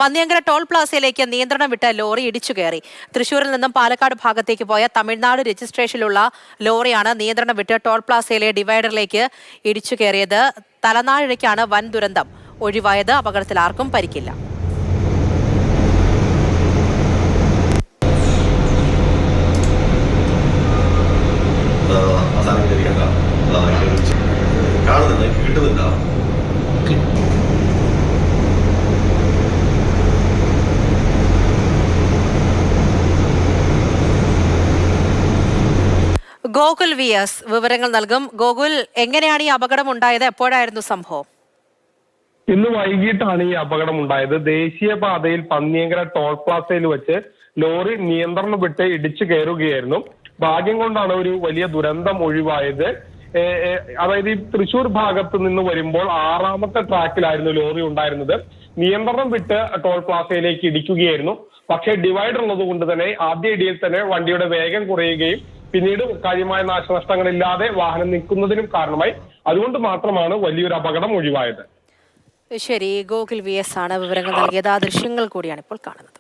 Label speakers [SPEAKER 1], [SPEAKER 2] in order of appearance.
[SPEAKER 1] Panniyankara toll പ്ലാസയിലേക്ക് നിയന്ത്രണം വിട്ട lorry ഇടിച്ചു കയറി. തൃശൂരിൽ നിന്നും പാലക്കാട് ഭാഗത്തേക്ക് പോയ തമിഴ്നാട് രജിസ്ട്രേഷനിലുള്ള ലോറിയാണ് നിയന്ത്രണം വിട്ട് ടോൾ പ്ലാസയിലെ ഡിവൈഡറിലേക്ക് ഇടിച്ചു കയറിയത്. തലനാഴിഴയ്ക്കാണ് വൻ ദുരന്തം ഒഴിവായത്. അപകടത്തിൽ ആർക്കും പരിക്കില്ല. ഗോകുൽ VS വിവരങ്ങൾ നൽകും. ഗോകുൽ, എങ്ങനെയാണ് ഈ അപകടം ഉണ്ടായത്? എപ്പോഴായിരുന്നു സംഭവം?
[SPEAKER 2] ഇന്ന് വൈകിട്ടാണ് ഈ അപകടം ഉണ്ടായത്. ദേശീയപാതയിൽ പന്നിയങ്കര ടോൾ പ്ലാസയിൽ വെച്ച് ലോറി നിയന്ത്രണം വിട്ട് ഇടിച്ചു കയറുകയായിരുന്നു. ഭാഗ്യം കൊണ്ടാണ് ഒരു വലിയ ദുരന്തം ഒഴിവായത്. അതായത് ഈ തൃശൂർ ഭാഗത്ത് നിന്ന് വരുമ്പോൾ 6ാമത്തെ ട്രാക്കിലായിരുന്നു ലോറി ഉണ്ടായിരുന്നത്. നിയന്ത്രണം വിട്ട് ടോൾ പ്ലാസയിലേക്ക് ഇടിക്കുകയായിരുന്നു. പക്ഷേ ഡിവൈഡർ ഉള്ളത് കൊണ്ട് തന്നെ ആദ്യ ഇടിയിൽ തന്നെ വണ്ടിയുടെ വേഗം കുറയുകയും പിന്നീട് കാര്യമായ നാശനഷ്ടങ്ങളില്ലാതെ വാഹനം നിൽക്കുന്നതിനും കാരണമായി. അതുകൊണ്ട് മാത്രമാണ് വലിയൊരു അപകടം ഒഴിവായത്.
[SPEAKER 1] ശരി, ഗോകുൽ VS ആണ് വിവരങ്ങൾ നൽകിയത്. ആ ദൃശ്യങ്ങൾ കൂടിയാണ് ഇപ്പോൾ കാണുന്നത്.